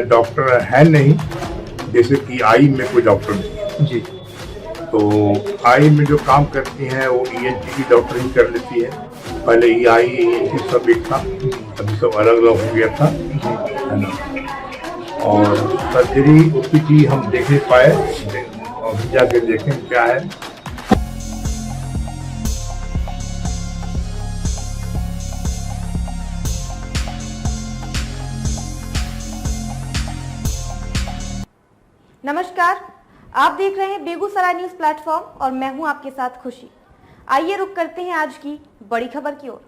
Doctor है नहीं, जैसे कि आई में कोई डॉक्टर नहीं है जी। तो आई में जो काम करती हैं वो ईएनटी की डॉक्टर ही कर लेती है। पहले आई ईएनटी सब एक था, अभी सब अलग अलग हो गया था, है ना। और सर्जरी ओपीडी हम देख नहीं पाए, और जाके देखें क्या है। नमस्कार, आप देख रहे हैं बेगूसराय न्यूज प्लेटफॉर्म और मैं हूं आपके साथ खुशी। आइए रुक करते हैं आज की बड़ी खबर की ओर।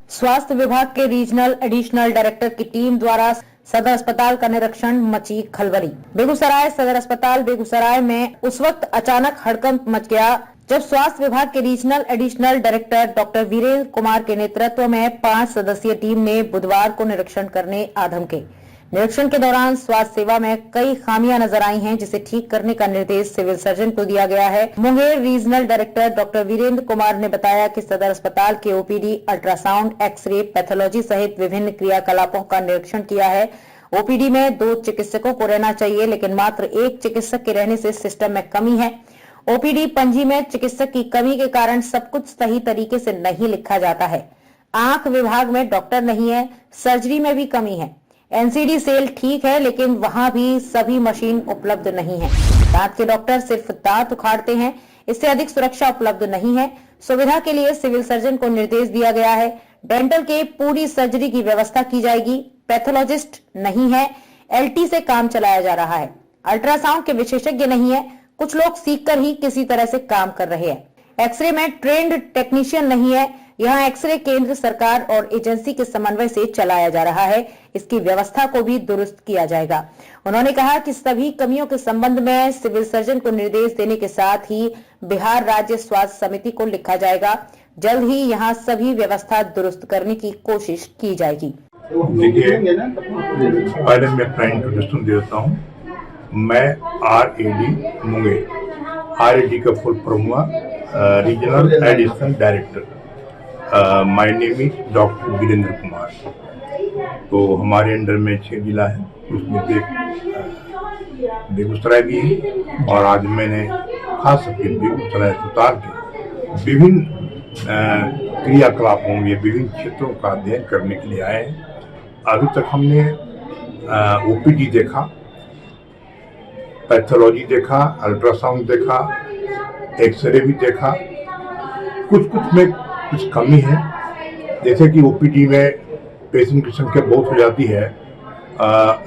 स्वास्थ्य विभाग के रीजनल एडिशनल डायरेक्टर की टीम द्वारा सदर अस्पताल का निरीक्षण, मची खलबली। बेगूसराय सदर अस्पताल बेगूसराय में उस वक्त अचानक हड़कंप मच गया जब स्वास्थ्य विभाग के regional additional director doctor Virendra Kumar के नेतृत्व में 5 सदस्यीय टीम ने बुधवार को निरीक्षण करने आ धमके। निरीक्षण के दौरान स्वास्थ्य सेवा में कई खामियां नजर आई हैं, जिसे ठीक करने का निर्देश सिविल सर्जन को दिया गया है। Munger regional director doctor Virendra Kumar ने बताया कि सदर अस्पताल के ओपीडी, अल्ट्रासाउंड, एक्सरे, पैथोलॉजी सहित विभिन्न क्रियाकलापों का निरीक्षण किया है। ओपीडी में 2 चिकित्सकों को रहना चाहिए, लेकिन मात्र 1 चिकित्सक के रहने से सिस्टम में कमी है। ओपीडी पंजी में चिकित्सक की कमी के कारण सब कुछ सही तरीके से नहीं लिखा जाता है। आंख विभाग में डॉक्टर नहीं है, सर्जरी में भी कमी है। एनसीडी सेल ठीक है, लेकिन वहां भी सभी मशीन उपलब्ध नहीं है। दांत के डॉक्टर सिर्फ दांत उखाड़ते हैं, इससे अधिक सुरक्षा उपलब्ध नहीं है। सुविधा के लिए सिविल सर्जन को निर्देश दिया गया है। डेंटल के पूरी सर्जरी की व्यवस्था की जाएगी। पैथोलॉजिस्ट नहीं है, एलटी से काम चलाया जा रहा है। अल्ट्रासाउंड के विशेषज्ञ नहीं है, कुछ लोग सीखकर ही किसी तरह से काम कर रहे हैं। एक्सरे में ट्रेंड टेक्नीशियन नहीं है। यहाँ एक्सरे केंद्र सरकार और एजेंसी के समन्वय से चलाया जा रहा है, इसकी व्यवस्था को भी दुरुस्त किया जाएगा। उन्होंने कहा कि सभी कमियों के संबंध में सिविल सर्जन को निर्देश देने के साथ ही बिहार राज्य स्वास्थ्य समिति को लिखा जाएगा। जल्द ही यहाँ सभी व्यवस्था दुरुस्त करने की कोशिश की जाएगी। देखिए, पहले मैं अपना इंट्रोडक्शन देता हूँ। मैं RAD मुंगेर, RAD का फुल फॉर्म हुआ regional additional director. My name is doctor Virendra Kumar. तो हमारे अंडर में 6 जिला है, उसमें से बेगूसराय भी है। और आज मैंने खास करके बेगूसराय अस्पताल के विभिन्न क्रियाकलापों या विभिन्न क्षेत्रों का अध्ययन करने के लिए आए हैं। अभी तक हमने ओपीडी देखा, पैथोलॉजी देखा, अल्ट्रासाउंड देखा, एक्सरे भी देखा। कुछ में कुछ कमी है, जैसे कि ओपीडी में पेशेंट की संख्या बहुत हो जाती है।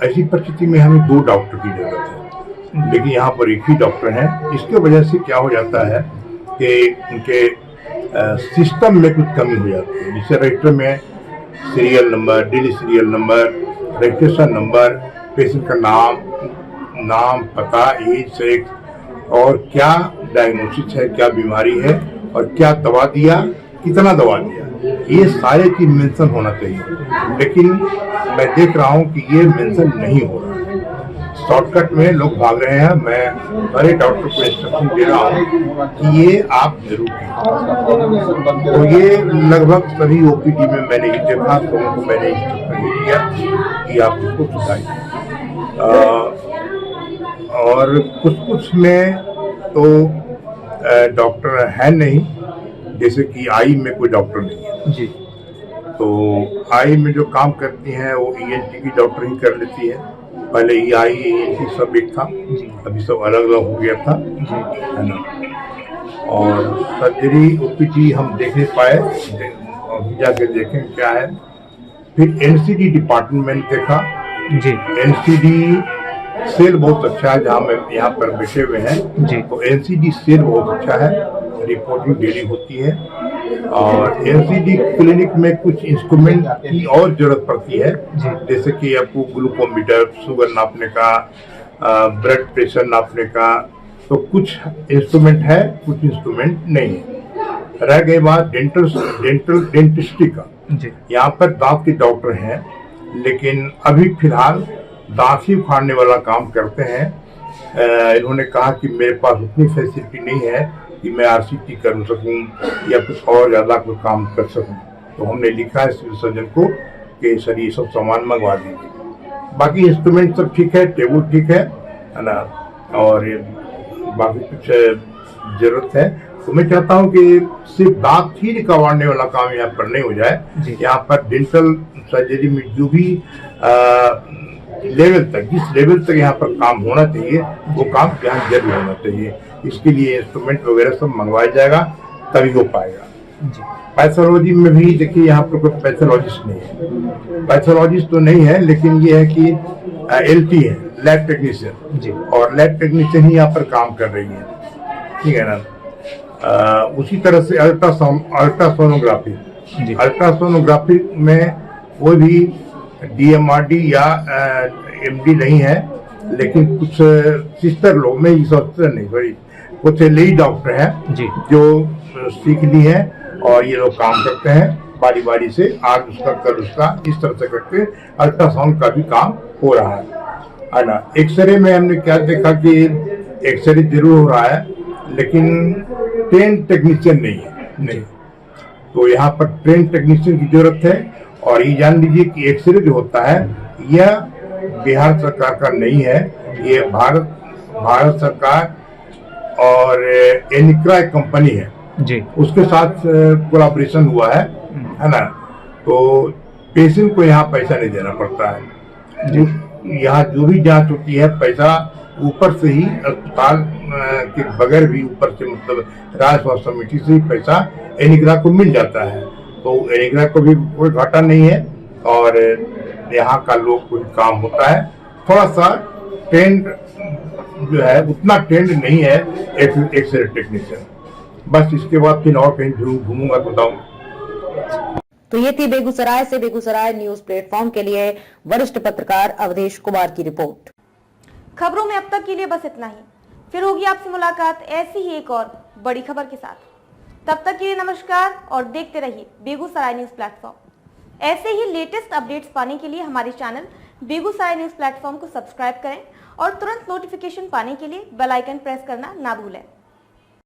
ऐसी परिस्थिति में हमें 2 डॉक्टर की जरूरत है, लेकिन यहाँ पर एक ही डॉक्टर हैं। इसके वजह से क्या हो जाता है कि उनके सिस्टम में कुछ कमी हो जाती है। जैसे रजिस्टर में serial number, daily serial number, registration number, patient का नाम, पता, एज, सेक्स और क्या डायग्नोसिस है, क्या बीमारी है और क्या दवा दिया, कितना दवा दिया, ये सारे चीज मेंशन होना चाहिए। लेकिन मैं देख रहा हूँ कि ये मेंशन नहीं हो रहा है। शॉर्टकट में लोग भाग रहे हैं। मैं सारे डॉक्टर को इंस्ट्रक्शन दे रहा हूँ कि ये आप जरूर कीजिए। तो ये लगभग सभी ओपीडी में मैंने ये देखा, तो उनको मैंने इंस्ट्रक्शन दिया कि आप इसको सुधारिए। और कुछ में तो डॉक्टर है नहीं, जैसे कि आई में कोई डॉक्टर नहीं है जी। तो आई में जो काम करती हैं वो ईएनटी की डॉक्टर ही कर लेती है। पहले आई ईएनटी सब एक था, अभी सब अलग अलग हो गया था, है ना। और सर्जरी ओपीडी हम देख नहीं पाए, और जाके देखें क्या है। फिर एनसीडी डिपार्टमेंट देखा जी। एनसीडी सेल बहुत अच्छा है, जहाँ मैं यहाँ पर बैठे हुए हैं जी। तो एनसीडी सेल बहुत अच्छा है, रिपोर्टिंग डेली होती है। और एनसीडी क्लिनिक में कुछ इंस्ट्रूमेंट की और जरूरत पड़ती है, जैसे कि आपको ग्लूकोमीटर, शुगर नापने का, ब्लड प्रेशर नापने का। तो कुछ इंस्ट्रूमेंट है, कुछ इंस्ट्रूमेंट नहीं है। रह गई बात डेंटिस्ट्री का। यहाँ पर दांत के डॉक्टर हैं, लेकिन अभी फिलहाल दांत ही उखाड़ने वाला काम करते हैं। इन्होंने कहा कि मेरे पास उतनी फैसिलिटी नहीं है कि मैं RCT कर सकूं या कुछ और ज़्यादा कुछ काम कर सकूं। तो हमने लिखा है सिविल सर्जन को कि सर ये सब सामान मंगवा दीजिए। बाकी इंस्ट्रूमेंट सब ठीक है, टेबल ठीक है ना, और बाकी कुछ जरूरत है तो मैं चाहता हूँ कि सिर्फ दांत ही निकलवाने वाला काम यहाँ पर नहीं हो जाए। यहाँ पर डेंटल सर्जरी में जो भी लेवल तक, जिस लेवल तक यहाँ पर काम होना चाहिए वो काम यहाँ जरूर होना चाहिए। इसके लिए इंस्ट्रूमेंट वगैरह सब मंगवाया जाएगा तभी हो पाएगा। पैथोलॉजी में भी देखिए यहाँ पर कोई पैथोलॉजिस्ट नहीं है, पैथोलॉजिस्ट तो नहीं है, लेकिन ये है कि LT है, लैब टेक्नीशियन, और लैब टेक्नीशियन ही यहाँ पर काम कर रही है, ठीक है ना। उसी तरह से अल्ट्रासोनोग्राफी में कोई भी DMRD या MD नहीं है, लेकिन कुछ सिस्टर लोग में सिस्टर नहीं सॉरी कुछ लेडी डॉक्टर हैं जो सीख ली है और ये लोग काम करते हैं बारी बारी से, आज उसका कल उसका, इस तरह से करके अल्ट्रासाउंड का भी काम हो रहा है ना। एक्सरे में हमने क्या देखा कि एक्सरे जरूर हो रहा है लेकिन ट्रेन टेक्नीशियन नहीं है, तो यहाँ पर ट्रेन टेक्नीशियन की जरूरत है। और ये जान लीजिए कि एक्सरे जो होता है यह बिहार सरकार का नहीं है, ये भारत सरकार और एनिक्रा एक कंपनी है जी, उसके साथ कोलैबोरेशन हुआ है ना। तो पेशेंट को यहाँ पैसा नहीं देना पड़ता है, यहाँ जो भी जांच होती है पैसा ऊपर से ही अस्पताल के बगैर भी ऊपर से मतलब राज्य स्वास्थ्य समिति से ही पैसा एनिग्रा को मिल जाता है, तो एनिग्रा को भी कोई घाटा नहीं है और यहाँ का लोग कोई काम होता है। थोड़ा सा ट्रेंड जो है उतना ट्रेंड नहीं है एक्सरे टेक्नीशियन, बस इसके बाद फिर और कहीं घूमूंगा तो बताऊंगा। तो ये थी बेगूसराय से बेगूसराय न्यूज प्लेटफॉर्म के लिए वरिष्ठ पत्रकार अवधेश कुमार की रिपोर्ट। खबरों में अब तक के लिए बस इतना ही, फिर होगी आपसे मुलाकात ऐसी ही एक और बड़ी खबर के साथ। तब तक के लिए नमस्कार और देखते रहिए बेगूसराय न्यूज प्लेटफॉर्म। ऐसे ही लेटेस्ट अपडेट्स पाने के लिए हमारे चैनल बेगूसराय न्यूज प्लेटफॉर्म को सब्सक्राइब करें और तुरंत नोटिफिकेशन पाने के लिए बेल आइकन प्रेस करना ना भूलें।